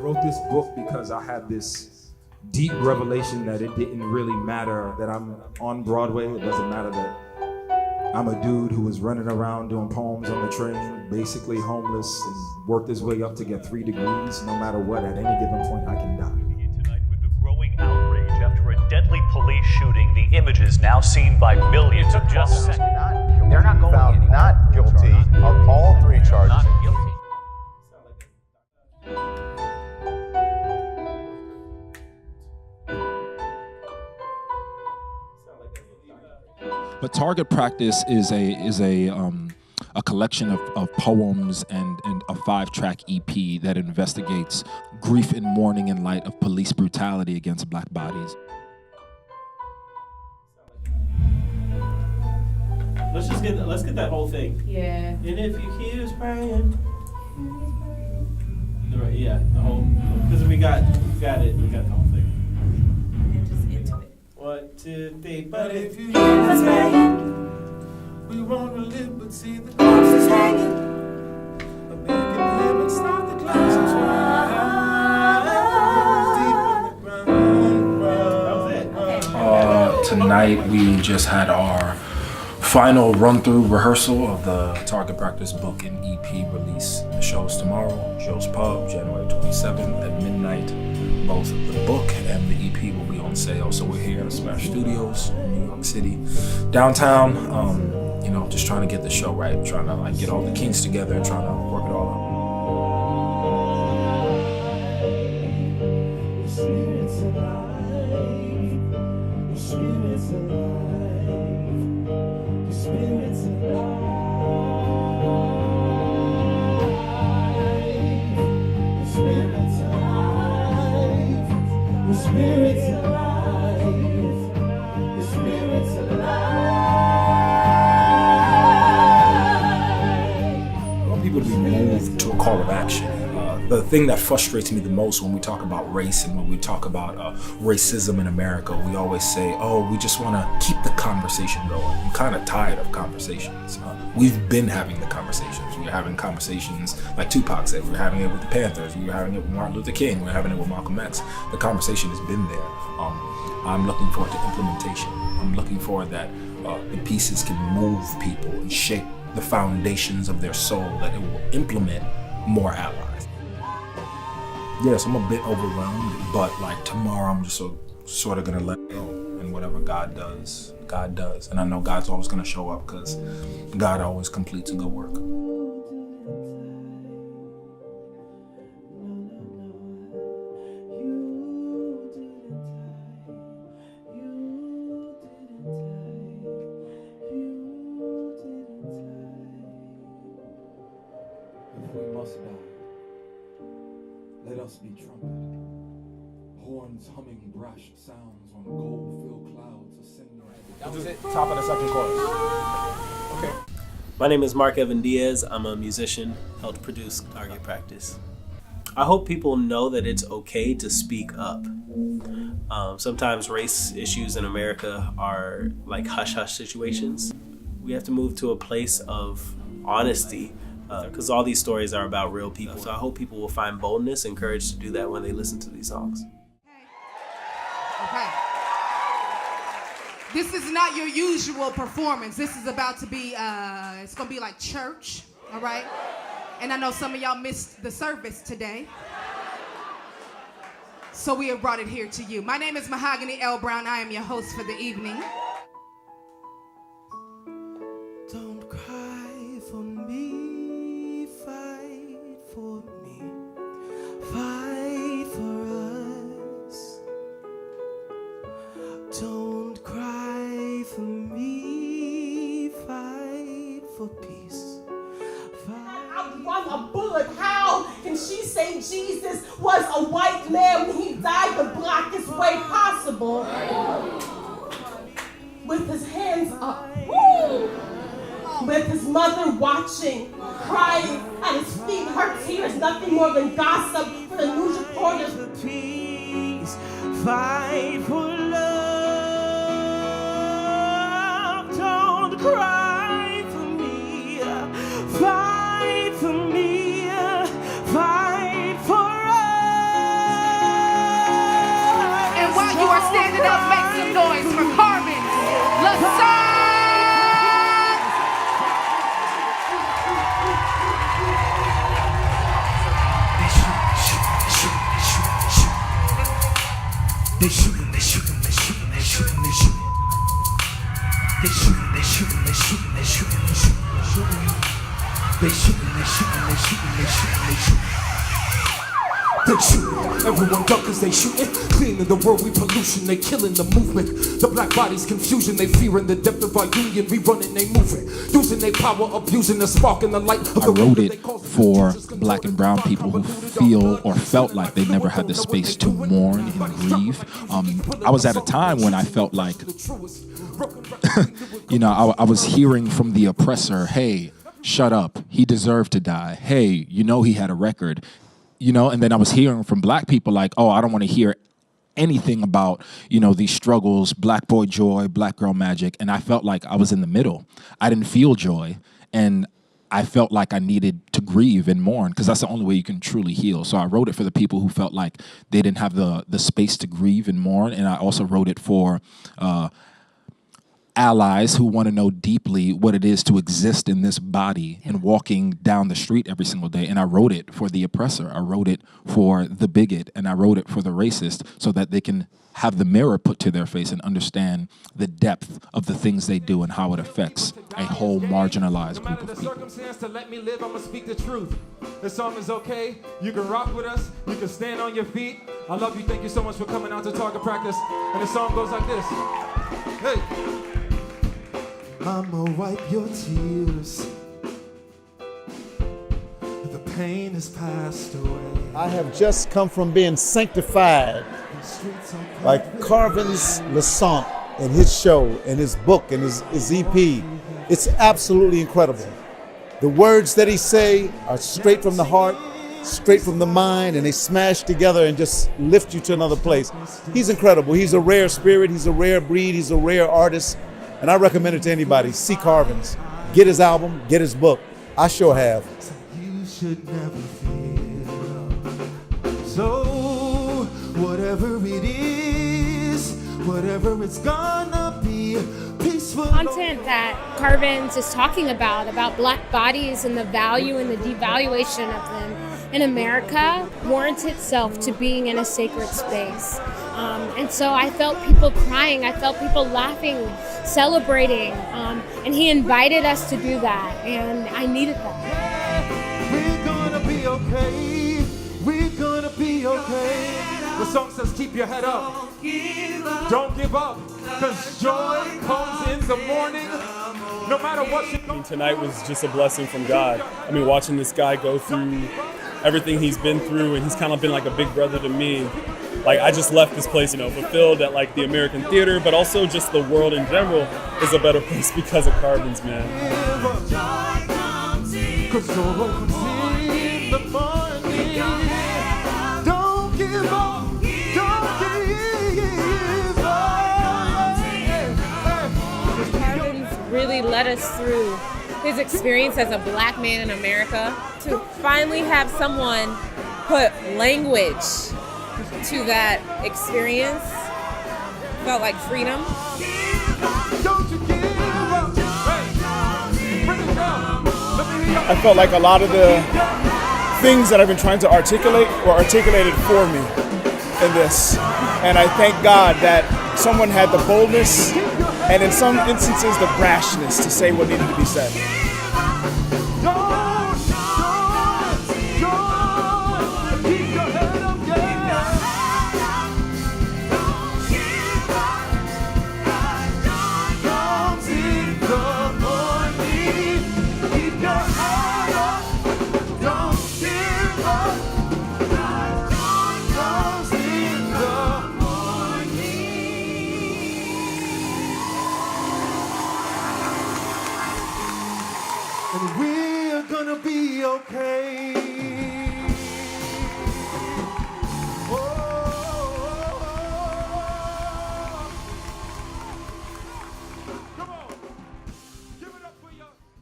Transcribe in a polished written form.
wrote this book because I had this deep revelation that it didn't really matter that I'm on Broadway. It doesn't matter that I'm a dude who was running around doing poems on the train, basically homeless, and worked his way up to get 3 degrees. No matter what, at any given point, I can die. Tonight with the growing outrage after a deadly police shooting, the images now seen by millions. It took just a second. They're not going anywhere. Not guilty of all 3 charges. Not guilty. But Target Practice is a collection of poems and a 5-track EP that investigates grief and mourning in light of police brutality against Black bodies. Let's get that whole thing. Yeah. And if you keep praying. Yeah, the whole, because we got it, the whole thing. And just into it. 1, 2, 3, but if you Keep us praying. we want to live, but see the Corpse is hanging. a big in heaven, stop the clouds and Tonight we just had our final run-through rehearsal of the Target Practice book and EP release. The show's tomorrow, Joe's Pub, January 27th at midnight. Both the book and the EP will be on sale. So we're here at Smash Studios in New York City, downtown. Just trying to get the show right, trying to get all the kinks together, and trying to work it all out. To a call of action. The thing that frustrates me the most when we talk about race and when we talk about racism in America, we always say, oh, we just want to keep the conversation going. I'm kind of tired of conversations. We've been having the conversations. We're having conversations like Tupac said. We're having it with the Panthers. We were having it with Martin Luther King. We're having it with Malcolm X. The conversation has been there. I'm looking forward to implementation. I'm looking forward that the pieces can move people and shape the foundations of their soul, that it will implement more allies. Yes, I'm a bit overwhelmed, but tomorrow I'm just sort of gonna let go, and whatever God does, God does. And I know God's always gonna show up because God always completes a good work. Let us be trumpet, horns humming brash sounds on gold-filled clouds ascending. That was it. Top of the second chorus. Okay. My name is Mark Evan Diaz. I'm a musician, helped produce Target Practice. I hope people know that it's okay to speak up. Sometimes race issues in America are like hush-hush situations. We have to move to a place of honesty, because all these stories are about real people. So I hope people will find boldness and courage to do that when they listen to these songs. Okay. This is not your usual performance. This is about to be, it's gonna be like church, all right? And I know some of y'all missed the service today. So we have brought it here to you. My name is Mahogany L. Brown. I am your host for the evening. Don't cry for me, fight for me, fight for us. Don't cry for me, fight for peace. Run a bullet. How can she say Jesus was a white man when he died the blackest way possible? With his hands up. Woo! With his mother watching, crying at his feet, her tears nothing more than gossip for the news reporters. Peace, fight for love. Don't cry for me, fight for me, fight for us. They shooting, they shooting, they shooting, they shooting, they shooting. They shooting, they shooting, they shooting, they shooting, they shooting, they shooting. They shooting, they shooting, they shooting, they shooting, they shooting. They shooting, everyone duck cause they shooting. Cleaning the world, we pollution, they killing the movement. The black bodies confusion, they fearing the depth of our union. We running, they moving, using their power, abusing the spark and the light of I wrote it for black and brown people who feel or felt like they never had the space to mourn and grieve. I was at a time when I felt like, you know, I was hearing from the oppressor, hey, shut up, he deserved to die. Hey, you know he had a record. You know, and then I was hearing from black people like, oh, I don't want to hear anything about, you know, these struggles, black boy joy, black girl magic. And I felt like I was in the middle. I didn't feel joy. And I felt like I needed to grieve and mourn because that's the only way you can truly heal. So I wrote it for the people who felt like they didn't have the space to grieve and mourn. And I also wrote it for allies who want to know deeply what it is to exist in this body and walking down the street every single day. And I wrote it for the oppressor. I wrote it for the bigot, and I wrote it for the racist so that they can have the mirror put to their face and understand the depth of the things they do and how it affects a whole marginalized group of people. Circumstance to let me live, I'm gonna speak the truth. This song is okay. You can rock with us. You can stand on your feet. I love you. Thank you so much for coming out to target practice. And the song goes like this. Hey. I'ma wipe your tears. The pain has passed away. I have just come from being sanctified by Carvens Lissaint and his show and his book and his EP. It's absolutely incredible. The words that he say are straight from the heart, straight from the mind, and they smash together and just lift you to another place. He's incredible. He's a rare spirit. He's a rare breed. He's a rare artist. And I recommend it to anybody. See Carvens. Get his album, get his book. I sure have. You should never feel. So, whatever it is, whatever it's gonna be, peaceful. Content that Carvens is talking about black bodies and the value and the devaluation of them in America warrants itself to being in a sacred space. And so I felt people crying, I felt people laughing, celebrating, and he invited us to do that, and I needed that. We're gonna be okay, we're gonna be okay. The song says keep your head up, don't give up, because joy comes in the morning, no matter what you do. Tonight was just a blessing from God. I mean, watching this guy go through everything he's been through, and he's kind of been like a big brother to me. Like, I just left this place, you know, fulfilled that like the American theater, but also just the world in general is a better place because of Carvens, man. Don't give up, Carvens really led us through his experience as a black man in America to finally have someone put language to that experience. Felt like freedom. I felt like a lot of the things that I've been trying to articulate were articulated for me in this. And I thank God that someone had the boldness and in some instances the brashness to say what needed to be said. And we're gonna be okay.